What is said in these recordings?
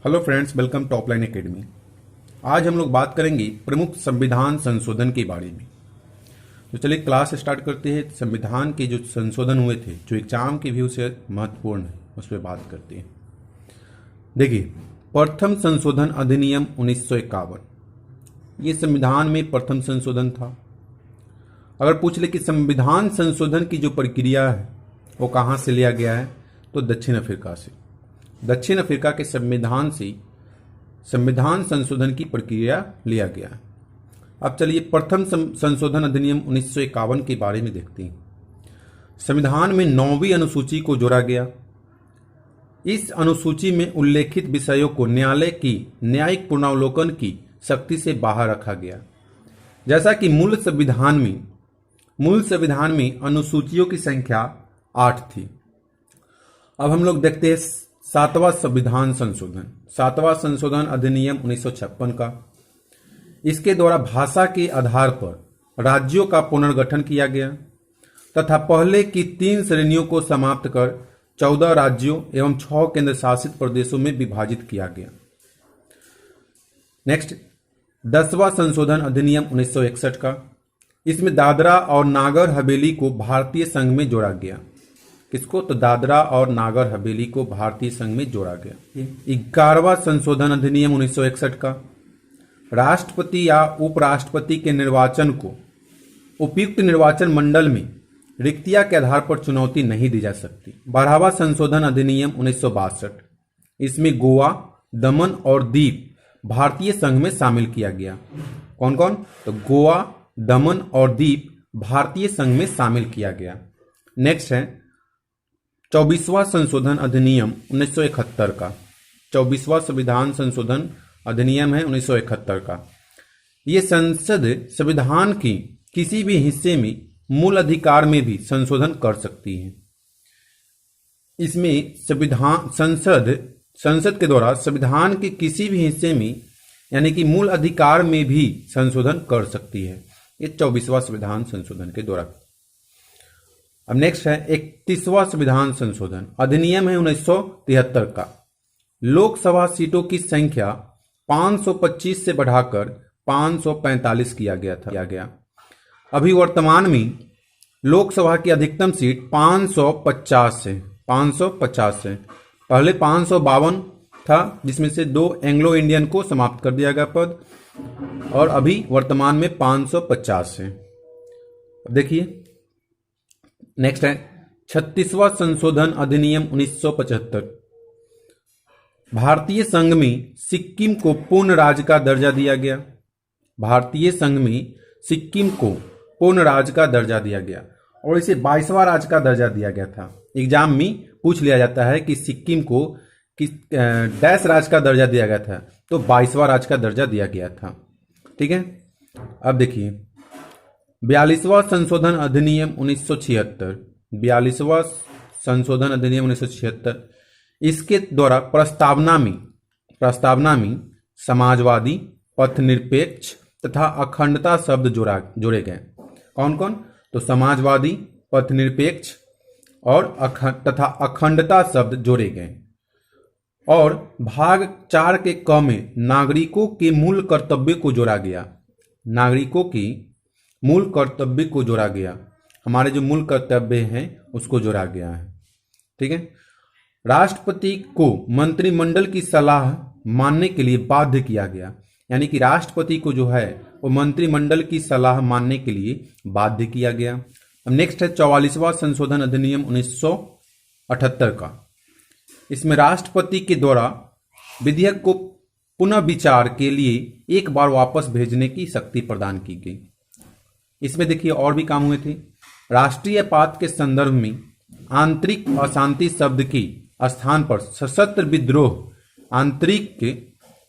Hello friends, welcome top line academy. आज हम लोग बात करेंगे प्रमुख संविधान संशोधन के बारे में। तो चलिए क्लास स्टार्ट करते हैं। संविधान के जो संशोधन हुए थे, जो एग्जाम के व्यू से महत्वपूर्ण है, उस पर बात करते हैं। देखिए, प्रथम संशोधन अधिनियम 1951, ये संविधान में प्रथम संशोधन था। अगर पूछ ले कि संविधान संशोधन की जो प्रक्रिया है वो कहाँ से लिया गया है, तो दक्षिण अफ्रीका से। दक्षिण अफ्रीका के संविधान से संविधान संशोधन की प्रक्रिया लिया गया। अब चलिए प्रथम संशोधन अधिनियम 1951 के बारे में देखते हैं। संविधान में 9वीं अनुसूची को जोड़ा गया। इस अनुसूची में उल्लेखित विषयों को न्यायालय की न्यायिक पुनरावलोकन की शक्ति से बाहर रखा गया। जैसा कि मूल संविधान में अनुसूचियों की संख्या 8 थी। अब हम लोग देखते हैं सातवां संशोधन अधिनियम 1956 का। इसके द्वारा भाषा के आधार पर राज्यों का पुनर्गठन किया गया तथा पहले की 3 श्रेणियों को समाप्त कर 14 राज्यों एवं 6 केंद्र शासित प्रदेशों में विभाजित किया गया। नेक्स्ट, 10वां संशोधन अधिनियम 1961 का। इसमें दादरा और नागर हवेली को भारतीय संघ में जोड़ा गया। किसको? तो दादरा और नागर हवेली को भारतीय संघ में जोड़ा गया। 11वां संशोधन अधिनियम 1961 का। राष्ट्रपति या उपराष्ट्रपति के निर्वाचन को उपयुक्त निर्वाचन मंडल में रिक्तियां के आधार पर चुनौती नहीं दी जा सकती। 12वां संशोधन अधिनियम 1962। इसमें गोवा, दमन और दीव भारतीय संघ में शामिल किया गया। कौन कौन? तो गोवा, दमन और दीव भारतीय संघ में शामिल किया गया। नेक्स्ट है 24वां संशोधन अधिनियम 1971 का। 24वां संविधान संशोधन अधिनियम है 1971 का। ये संसद संविधान की किसी भी हिस्से में मूल अधिकार में भी संशोधन कर सकती है। इसमें संसद के द्वारा संविधान के किसी भी हिस्से में यानी कि मूल अधिकार में भी संशोधन कर सकती है। ये 24वां संविधान संशोधन के द्वारा। अब नेक्स्ट है 31वां संविधान संशोधन अधिनियम है 1973 का। लोकसभा सीटों की संख्या 525 से बढ़ाकर 545 किया गया। अभी वर्तमान में लोकसभा की अधिकतम सीट 550 है। पहले 552 था, जिसमें से 2 एंग्लो इंडियन को समाप्त कर दिया गया पद, और अभी वर्तमान में 550 है। अब देखिए नेक्स्ट है 36वां संशोधन अधिनियम 1975। भारतीय संघ में सिक्किम को पूर्ण राज्य का दर्जा दिया गया। भारतीय संघ में सिक्किम को पूर्ण राज्य का दर्जा दिया गया और इसे 22वां राज्य का दर्जा दिया गया था। एग्जाम में पूछ लिया जाता है कि सिक्किम को किस डैश राज्य का दर्जा दिया गया था, तो 22वां राज्य का दर्जा दिया गया था। ठीक है। अब देखिए 42वां संशोधन अधिनियम 1976। 42वां संशोधन अधिनियम 1976। इसके द्वारा प्रस्तावना में समाजवादी, पथनिरपेक्ष तथा अखंडता शब्द जोड़े गए। कौन कौन? तो समाजवादी, पथनिरपेक्ष और तथा अखंडता शब्द जोड़े गए। और भाग 4 के क में नागरिकों के मूल कर्तव्य को जोड़ा गया। नागरिकों की मूल कर्तव्य को जोड़ा गया। हमारे जो मूल कर्तव्य हैं उसको जोड़ा गया है। ठीक है। राष्ट्रपति को मंत्रिमंडल की सलाह मानने के लिए बाध्य किया गया, यानी कि राष्ट्रपति को जो है वो मंत्रिमंडल की सलाह मानने के लिए बाध्य किया गया। अब नेक्स्ट है 44वां संशोधन अधिनियम 1978 का। इसमें राष्ट्रपति के द्वारा विधेयक को पुनः विचार के लिए एक बार वापस भेजने की शक्ति प्रदान की गई। इसमें देखिए और भी काम हुए थे। राष्ट्रीय पात के संदर्भ में आंतरिक अशांति शब्द की स्थान पर सशस्त्र विद्रोह,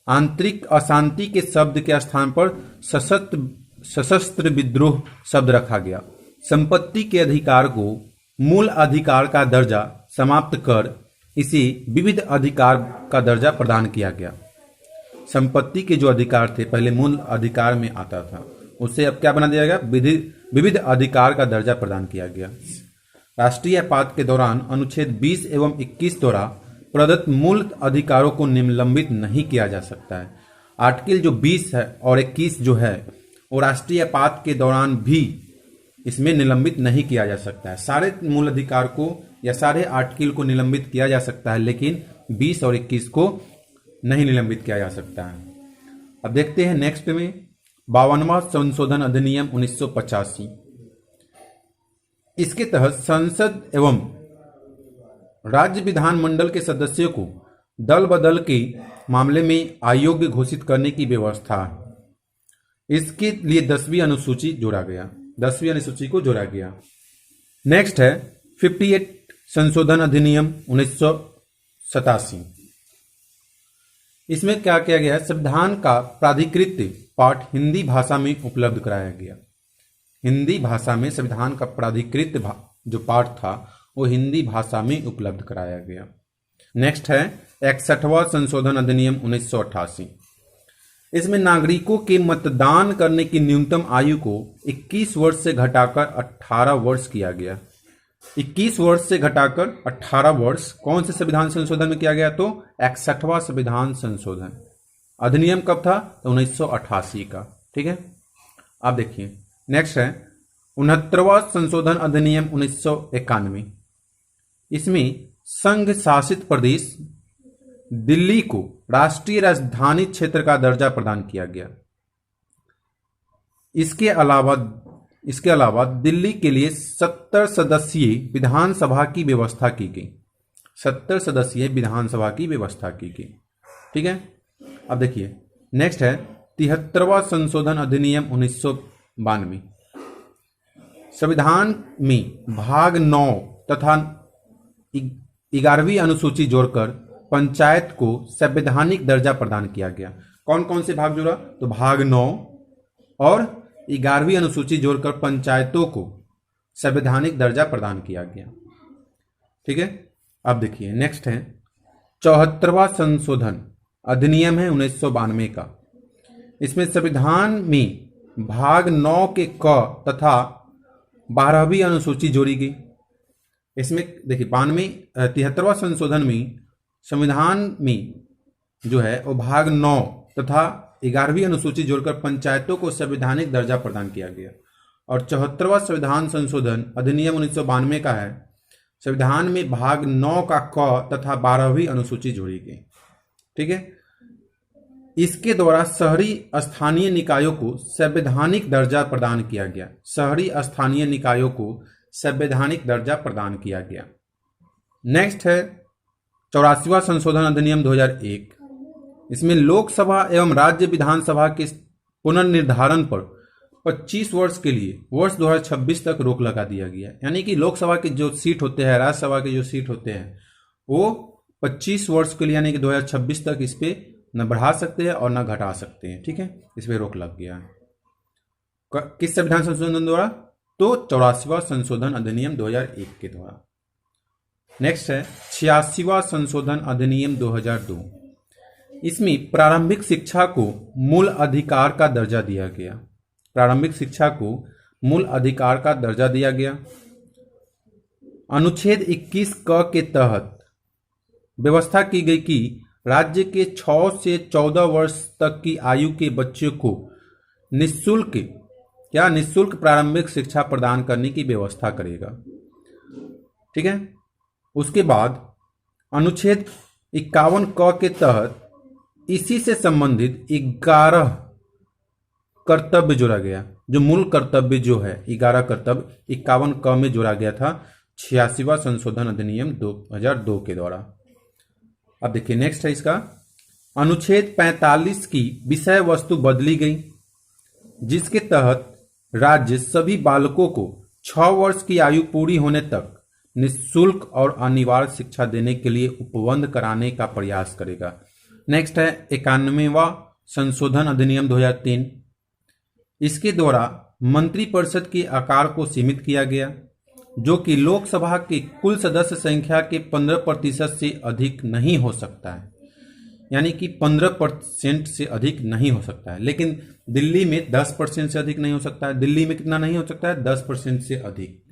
आंतरिक अशांति के शब्द के स्थान पर सशस्त्र विद्रोह शब्द रखा गया। संपत्ति के अधिकार को मूल अधिकार का दर्जा समाप्त कर इसे विविध अधिकार का दर्जा प्रदान किया गया। संपत्ति के जो अधिकार थे पहले मूल अधिकार में आता था, उससे अब क्या बना दिया गया? विविध अधिकार का दर्जा प्रदान किया गया। राष्ट्रीय आपात के दौरान अनुच्छेद 20 एवं 21 द्वारा प्रदत्त मूल अधिकारों को निलंबित नहीं किया जा सकता है। आर्टिकल जो 20 है और 21 जो है वो राष्ट्रीय आपात के दौरान भी इसमें निलंबित नहीं किया जा सकता है। सारे मूल अधिकार को या सारे आर्टिकल को निलंबित किया जा सकता है, लेकिन 20 और 21 को नहीं निलंबित किया जा सकता है। अब देखते हैं नेक्स्ट में 52वां संशोधन अधिनियम 1985। इसके तहत संसद एवं राज्य विधानमंडल के सदस्यों को दल बदल के मामले में अयोग्य घोषित करने की व्यवस्था है। इसके लिए 10वीं अनुसूची जोड़ा गया, 10वीं अनुसूची को जोड़ा गया। नेक्स्ट है 58 संशोधन अधिनियम 1987। इसमें क्या किया गया है, संविधान का प्राधिकृत पाठ हिंदी भाषा में उपलब्ध कराया गया। हिंदी भाषा में संविधान का प्राधिकृत जो पाठ था वो हिंदी भाषा में उपलब्ध कराया गया। नेक्स्ट है 61वां संशोधन अधिनियम 1988। इसमें नागरिकों के मतदान करने की न्यूनतम आयु को 21 वर्ष से घटाकर 18 वर्ष किया गया। 21 वर्ष से घटाकर 18 वर्ष कौन से संविधान संशोधन में किया गया? तो 61वां संविधान संशोधन अधिनियम कब था? तो 1988 का। ठीक है, आप देखिए नेक्स्ट है 69वां संशोधन अधिनियम 1991। इसमें संघ शासित प्रदेश दिल्ली को राष्ट्रीय राजधानी क्षेत्र का दर्जा प्रदान किया गया। इसके अलावा दिल्ली के लिए 70 सदस्यीय विधानसभा की व्यवस्था की गई। 70 सदस्यीय विधानसभा की व्यवस्था की गई। ठीक है, अब देखिए नेक्स्ट है 73वां संशोधन अधिनियम 1992। संविधान में भाग 9 तथा 11वीं अनुसूची जोड़कर पंचायत को संवैधानिक दर्जा प्रदान किया गया। कौन कौन से भाग जोड़ा? तो भाग 9 और 11वीं अनुसूची जोड़कर पंचायतों को संवैधानिक दर्जा प्रदान किया गया। ठीक है, अब देखिए नेक्स्ट है 74वां संशोधन अधिनियम है 1992 का। इसमें संविधान में भाग 9 के क तथा 12वीं अनुसूची जोड़ी गई। इसमें देखिए 73वां संशोधन में संविधान में जो है वो भाग 9 तथा 11वीं अनुसूची जोड़कर पंचायतों को संवैधानिक दर्जा प्रदान किया गया। और 74वां संविधान संशोधन अधिनियम 1992 का है, संविधान में भाग 9 का क तथा 12वीं अनुसूची जोड़ी गई। ठीक है, इसके द्वारा शहरी स्थानीय निकायों को संवैधानिक दर्जा प्रदान किया गया। शहरी स्थानीय निकायों को संवैधानिक दर्जा प्रदान किया गया। नेक्स्ट है 84वां संशोधन अधिनियम 2001। इसमें लोकसभा एवं राज्य विधानसभा के पुनर्निर्धारण पर 25 वर्ष के लिए वर्ष 2026 तक रोक लगा दिया गया। यानी कि लोकसभा के जो सीट होते हैं, राज्यसभा के जो सीट होते हैं, वो 25 वर्ष के लिए यानी कि 2026 तक इस पे न बढ़ा सकते हैं और न घटा सकते हैं। ठीक है, इस पे रोक लग गया है। किस संविधान संशोधन द्वारा? तो 84वां संशोधन अधिनियम 2001 के द्वारा। नेक्स्ट है 86वां संशोधन अधिनियम 2002। इसमें प्रारंभिक शिक्षा को मूल अधिकार का दर्जा दिया गया। प्रारंभिक शिक्षा को मूल अधिकार का दर्जा दिया गया। अनुच्छेद 21 क के तहत व्यवस्था की गई कि राज्य के 6 से 14 वर्ष तक की आयु के बच्चों को निःशुल्क प्रारंभिक शिक्षा प्रदान करने की व्यवस्था करेगा। ठीक है, उसके बाद अनुच्छेद 51 क के तहत इसी से संबंधित 11 कर्तव्य जोड़ा गया। जो मूल कर्तव्य जो है 11 कर्तव्य 51 क में जोड़ा गया था 86वां संशोधन अधिनियम 2002 के द्वारा। अब देखिए नेक्स्ट है इसका अनुच्छेद 45 की विषय वस्तु बदली गई, जिसके तहत राज्य सभी बालकों को 6 वर्ष की आयु पूरी होने तक निःशुल्क और अनिवार्य शिक्षा देने के लिए उपबंध कराने का प्रयास करेगा। नेक्स्ट है 91वां संशोधन अधिनियम 2003। इसके द्वारा मंत्रिपरिषद के आकार को सीमित किया गया, जो कि लोकसभा के कुल सदस्य संख्या के 15% से अधिक नहीं हो सकता है। यानी कि 15% से अधिक नहीं हो सकता है, लेकिन दिल्ली में 10% से अधिक नहीं हो सकता है। दिल्ली में कितना नहीं हो सकता है? 10% से अधिक।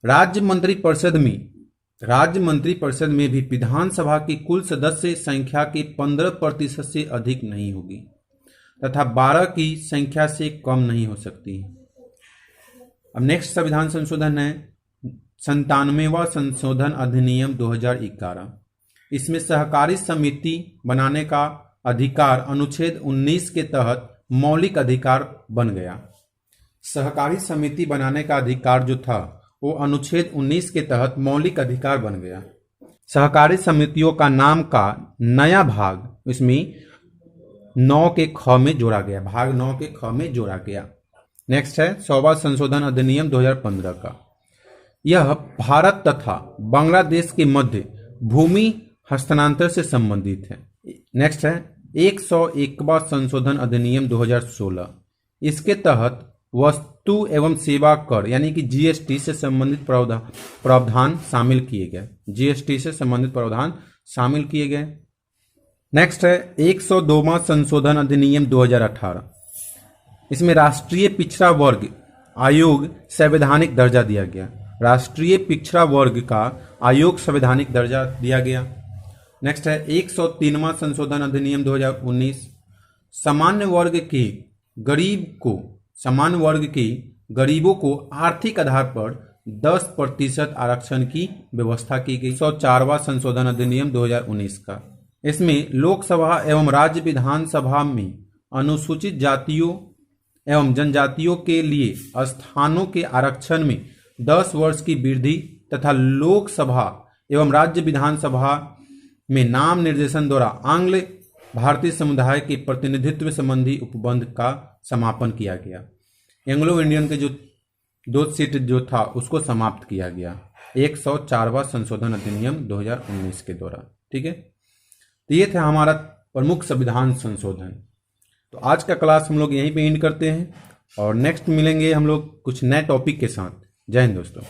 राज्य मंत्रिपरिषद में राज्य मंत्रिपरिषद में भी विधानसभा की कुल सदस्य संख्या के 15% से अधिक नहीं होगी तथा 12 की संख्या से कम नहीं हो सकती। अब नेक्स्ट संविधान संशोधन है 97वां संशोधन अधिनियम 2011। इसमें सहकारी समिति बनाने का अधिकार अनुच्छेद 19 के तहत मौलिक अधिकार बन गया। सहकारी समिति बनाने का अधिकार जो था वो अनुच्छेद 19 के तहत मौलिक अधिकार बन गया। सहकारी समितियों का नाम का नया भाग इसमें 9 के ख में जोड़ा गया, भाग 9 के ख में जोड़ा गया। नेक्स्ट है 100वां संशोधन अधिनियम 2015 का। यह भारत तथा बांग्लादेश के मध्य भूमि हस्तांतरण से संबंधित है। नेक्स्ट है 101वां संशोधन अधिनियम 2016। इसके तहत वस्तु एवं सेवा कर यानी कि जीएसटी से संबंधित प्रावधान शामिल किए गए। जीएसटी से संबंधित प्रावधान शामिल किए गए। नेक्स्ट है 102वां संशोधन अधिनियम 2018। इसमें राष्ट्रीय पिछड़ा वर्ग आयोग संवैधानिक दर्जा दिया गया। राष्ट्रीय पिछड़ा वर्ग का आयोग संवैधानिक दर्जा दिया गया। नेक्स्ट है 103वां संशोधन अधिनियम 2019। सामान्य वर्ग के गरीबों को आर्थिक आधार पर 10% आरक्षण की व्यवस्था की गई। 104वां संशोधन अधिनियम 2019 का। इसमें लोकसभा एवं राज्य विधानसभा में अनुसूचित जातियों एवं जनजातियों के लिए स्थानों के आरक्षण में 10 वर्ष की वृद्धि तथा लोकसभा एवं राज्य विधानसभा में नाम निर्देशन द्वारा आंग्ल भारतीय समुदाय के प्रतिनिधित्व संबंधी उपबंध का समापन किया गया। एंग्लो इंडियन के जो 2 सीट जो था उसको समाप्त किया गया 104वां संशोधन अधिनियम 2019 के द्वारा। ठीक है, तो ये था हमारा प्रमुख संविधान संशोधन। तो आज का क्लास हम लोग यहीं पे एंड करते हैं और नेक्स्ट मिलेंगे हम लोग कुछ नए टॉपिक के साथ। जय हिंद दोस्तों।